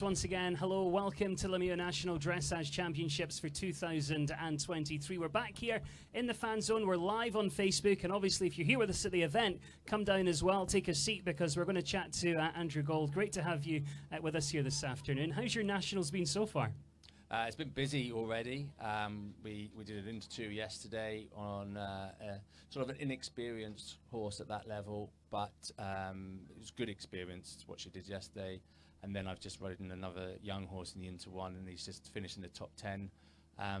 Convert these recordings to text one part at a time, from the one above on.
Once again, hello, welcome to Lemieux National Dressage Championships for 2023. We're back here in the fan zone. We're live on Facebook, and obviously if you're here with us at the event, come down as well, take a seat, because we're going to chat to Andrew Gould. Great to have you with us here this afternoon. How's your nationals been so far? It's been busy already. We did an Indigro yesterday on sort of an inexperienced horse at that level, but it was a good experience what she did yesterday. And then I've just ridden another young horse in the Inter-1, and he's just finished in the top 10.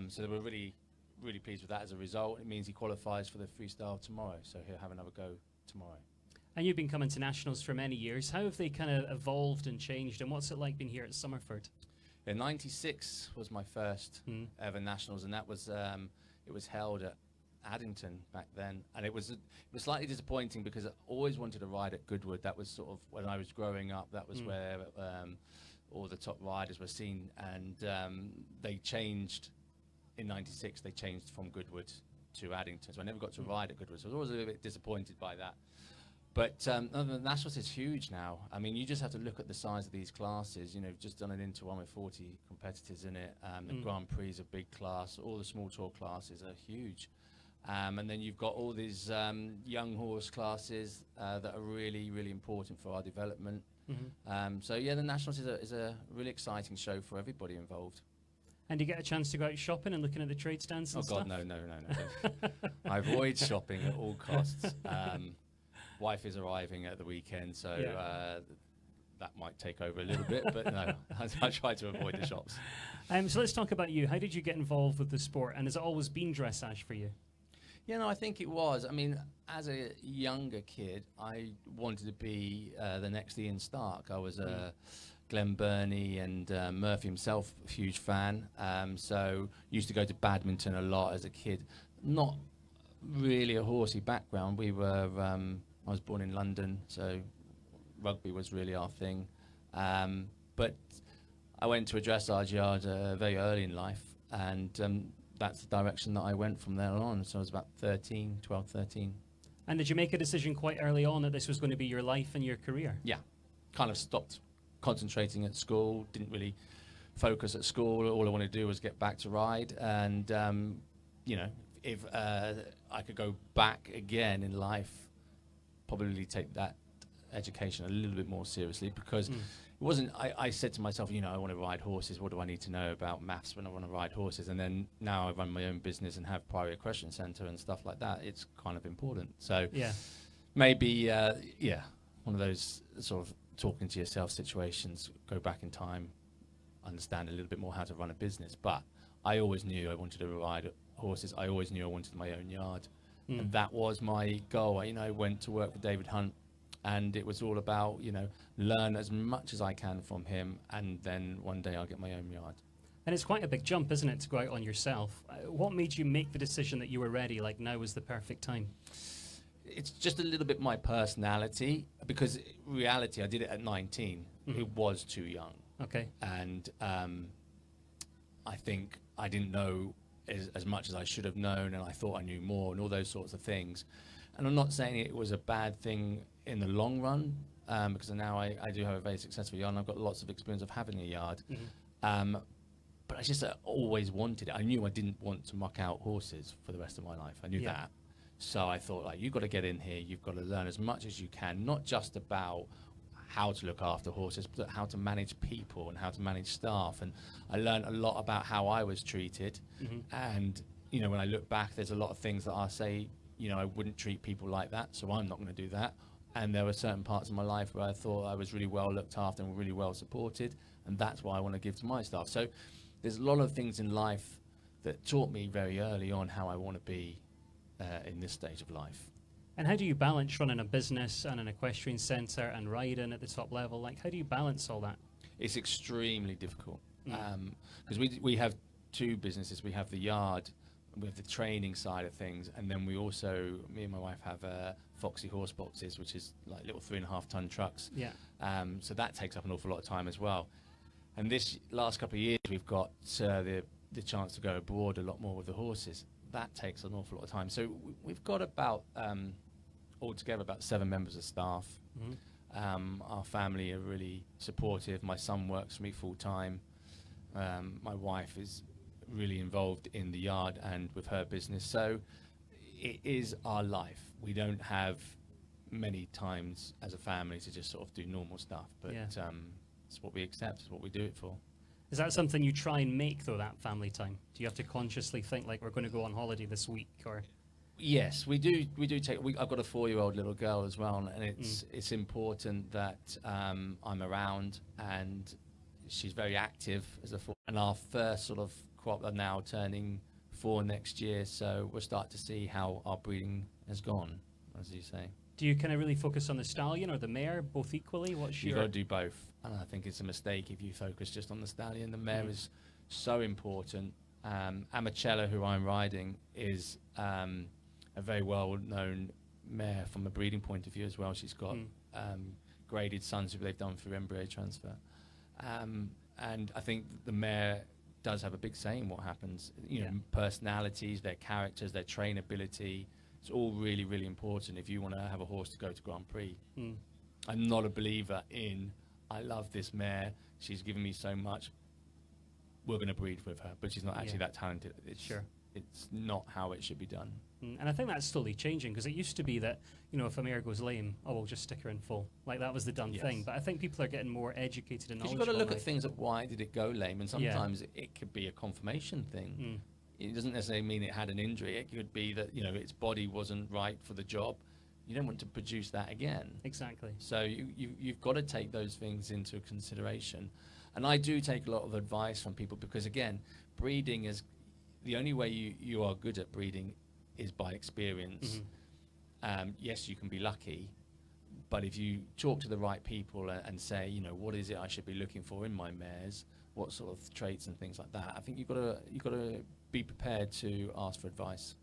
So we're really pleased with that as a result. It means he qualifies for the freestyle tomorrow, so he'll have another go tomorrow. And you've been coming to nationals for many years. How have they kind of evolved and changed, and what's it like being here at Somerford? Yeah, 96 was my first ever nationals, and that was it was held at Addington back then, and it was slightly disappointing because I always wanted to ride at Goodwood. That was sort of when I was growing up. That was where all the top riders were seen, and they changed in '96. They changed from Goodwood to Addington, so I never got to ride at Goodwood. So I was always a little bit disappointed by that. But the nationals is huge now. I mean, you just have to look at the size of these classes. You know, just done an Inter-1 with 40 competitors in it. The Grand Prix is a big class. All the small tour classes are huge. And then you've got all these young horse classes that are really important for our development. So yeah, the Nationals is a really exciting show for everybody involved. And do you get a chance to go out shopping and looking at the trade stands and stuff? Oh God, no. I avoid shopping at all costs. Wife is arriving at the weekend, so that might take over a little bit, but no, I try to avoid the shops. So let's talk about you. How did you get involved with the sport, and has it always been dressage for you? Yeah, no, I think it was. I mean, as a younger kid, I wanted to be the next Ian Stark. I was a Glenn Burney and Murphy himself, a huge fan. So used to go to badminton a lot as a kid. Not really a horsey background. We were. I was born in London, so rugby was really our thing. But I went to a dressage yard very early in life, and that's the direction that I went from there on. So I was about 12, 13. And did you make a decision quite early on that this was going to be your life and your career? Yeah, kind of stopped concentrating at school, didn't really focus at school. All I wanted to do was get back to ride. And, you know, if I could go back again in life, probably take that education a little bit more seriously, because it wasn't, I said to myself, you know, I want to ride horses. What do I need to know about maths when I want to ride horses? And then now I run my own business and have Priory Equestrian Centre and stuff like that. It's kind of important. So maybe, yeah, one of those sort of talking to yourself situations, go back in time, understand a little bit more how to run a business. But I always knew I wanted to ride horses. I always knew I wanted my own yard. And that was my goal. You know, I went to work for David Hunt, and it was all about, you know, learn as much as I can from him, and then one day I'll get my own yard. And it's quite a big jump, isn't it, to go out on yourself? What made you make the decision that you were ready, like now was the perfect time? It's just a little bit my personality, because in reality, I did it at 19. It was too young. Okay. And I think I didn't know as much as I should have known, and I thought I knew more, and all those sorts of things. And I'm not saying it was a bad thing in the long run, because now I do have a very successful yard, and I've got lots of experience of having a yard. But I just always wanted it. I knew I didn't want to muck out horses for the rest of my life. I knew that. So I thought, like, you've got to get in here. You've got to learn as much as you can, not just about how to look after horses, but how to manage people and how to manage staff. And I learned a lot about how I was treated. And, you know, when I look back, there's a lot of things that I say, you know, I wouldn't treat people like that, so I'm not going to do that. And there were certain parts of my life where I thought I was really well looked after and really well supported, and that's what I want to give to my staff. So there's a lot of things in life that taught me very early on how I want to be in this stage of life. And how do you balance running a business and an equestrian centre and riding at the top level? Like, how do you balance all that? It's extremely difficult, because we have two businesses. We have the yard, we have the training side of things, and then we also, me and my wife, have Foxy horse boxes, which is like little 3.5 ton trucks. Yeah. So that takes up an awful lot of time as well. And this last couple of years, we've got the chance to go abroad a lot more with the horses. That takes an awful lot of time. So we've got about altogether about 7 members of staff. Our family are really supportive. My son works for me full time. My wife is really involved in the yard and with her business. So it is our life. We don't have many times as a family to just sort of do normal stuff, but it's what we accept, it's what we do it for. Is that something you try and make, though, that family time? Do you have to consciously think, like, we're going to go on holiday this week, or? Yes, we do take. I've got a 4-year-old little girl as well, and it's important that I'm around, and she's very active as a 4. And our first sort of crop are now turning 4 next year, so we'll start to see how our breeding has gone, as you say. Do you kind of really focus on the stallion or the mare, both equally? You've got to do both, and I think it's a mistake if you focus just on the stallion. The mare is so important. Amicella, who I'm riding, is a very well-known mare from a breeding point of view as well. She's got graded sons who they've done through embryo transfer, and I think the mare does have a big say in what happens. You know, personalities, their characters, their trainability. It's all really, really important if you want to have a horse to go to Grand Prix. I'm not a believer in, I love this mare, she's given me so much, we're going to breed with her, but she's not actually that talented. It's not how it should be done. And I think that's slowly changing, because it used to be that, you know, if a mare goes lame, oh, we'll just stick her in full. Like, that was the done thing. But I think people are getting more educated and knowledgeable. You've got to look at things like, why did it go lame? And sometimes it could be a confirmation thing. It doesn't necessarily mean it had an injury. It could be that, you know, its body wasn't right for the job. You don't want to produce that again. Exactly. So you've got to take those things into consideration. And I do take a lot of advice from people, because, again, breeding is the only way you are good at breeding is by experience. Yes, you can be lucky, but if you talk to the right people and say, you know, what is it I should be looking for in my mares, what sort of traits and things like that, I think you've got to be prepared to ask for advice.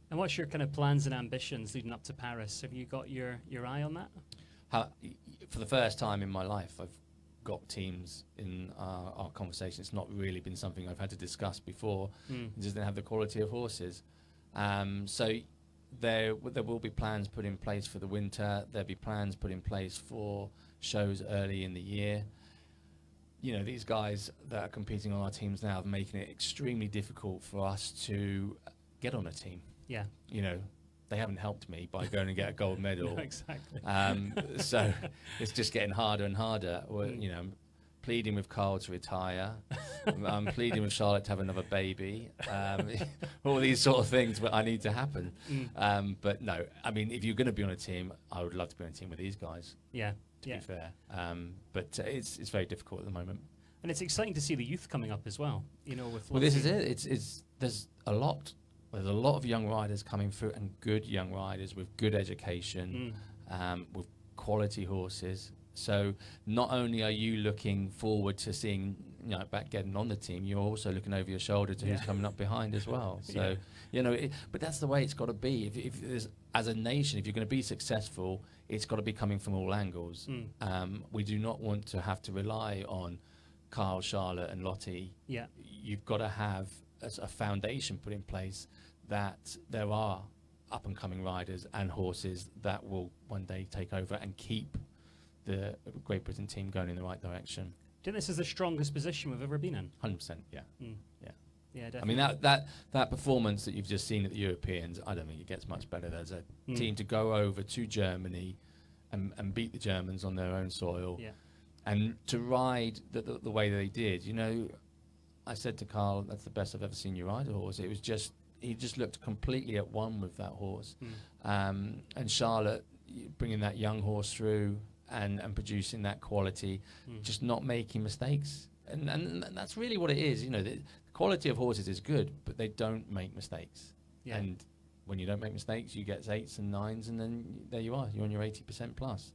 And what's your kind of plans and ambitions leading up to Paris? Have you got your eye on that? For the first time in my life, I've got teams in our conversation. It's not really been something I've had to discuss before. It just didn't have the quality of horses. So there will be plans put in place for the winter. There'll be plans put in place for shows early in the year. You know, these guys that are competing on our teams now are making it extremely difficult for us to get on a team. Yeah. You know, they haven't helped me by going and get a gold medal. No, exactly. So it's just getting harder and harder. You know, I'm pleading with Carl to retire. I'm pleading with Charlotte to have another baby. All these sort of things that I need to happen. But no, I mean, if you're going to be on a team, I would love to be on a team with these guys. Yeah. To be fair. But it's very difficult at the moment. And it's exciting to see the youth coming up as well. You know, with this is it. There's a lot of young riders coming through, and good young riders with good education, with quality horses. So not only are you looking forward to seeing, you know, back getting on the team, you're also looking over your shoulder to who's coming up behind as well. So you know, but that's the way it's got to be. If there's, as a nation, if you're going to be successful, it's got to be coming from all angles. We do not want to have to rely on Carl, Charlotte, and Lottie. You've got to have a foundation put in place that there are up-and-coming riders and horses that will one day take over and keep the Great Britain team going in the right direction. Do you think this is the strongest position we've ever been in? 100%, yeah. Yeah, definitely. I mean, that performance that you've just seen at the Europeans, I don't think it gets much better. There's a team to go over to Germany and beat the Germans on their own soil, and to ride the way they did. You know, I said to Carl, that's the best I've ever seen you ride a horse. It was just, he just looked completely at one with that horse. And Charlotte, bringing that young horse through and producing that quality, just not making mistakes. And that's really what it is. You know, the quality of horses is good, but they don't make mistakes. And when you don't make mistakes, you get 8s and 9s, and then there you are. You're on your 80% plus.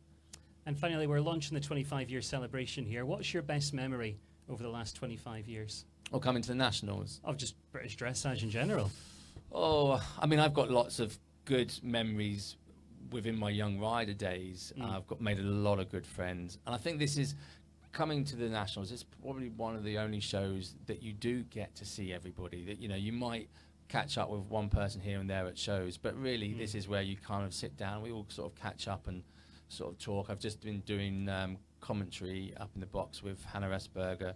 And finally, we're launching the 25-year celebration here. What's your best memory over the last 25 years? Or coming to the Nationals? Of just British dressage in general. Oh, I mean, I've got lots of good memories within my young rider days. I've made a lot of good friends. And I think this is, coming to the Nationals, it's probably one of the only shows that you do get to see everybody. That, you know, you might catch up with one person here and there at shows, but really this is where you kind of sit down, we all sort of catch up and sort of talk. I've just been doing commentary up in the box with Hannah Esberger.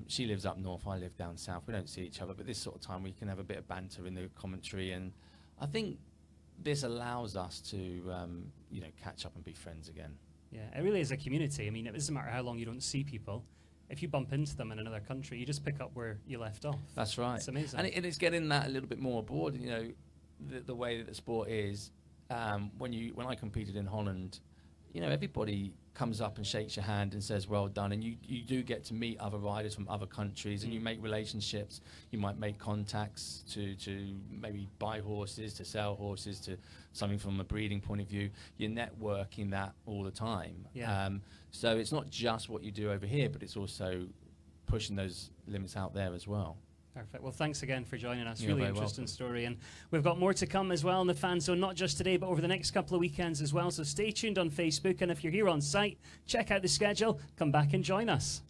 She lives up north, I live down south. We don't see each other, but this sort of time we can have a bit of banter in the commentary, and I think this allows us to, you know, catch up and be friends again. Yeah, it really is a community. I mean, it doesn't matter how long you don't see people. If you bump into them in another country, you just pick up where you left off. That's right. It's amazing. And it's getting that a little bit more abroad. You know, the way that the sport is. When I competed in Holland, you know, everybody comes up and shakes your hand and says well done, and you do get to meet other riders from other countries, and you make relationships. You might make contacts to maybe buy horses, to sell horses, to something from a breeding point of view. You're networking that all the time. Yeah. So it's not just what you do over here, but it's also pushing those limits out there as well. Perfect. Well, thanks again for joining us. You're really very interesting welcome. story. And we've got more to come as well in the Fan Zone, not just today, but over the next couple of weekends as well. So stay tuned on Facebook. And if you're here on site, check out the schedule. Come back and join us.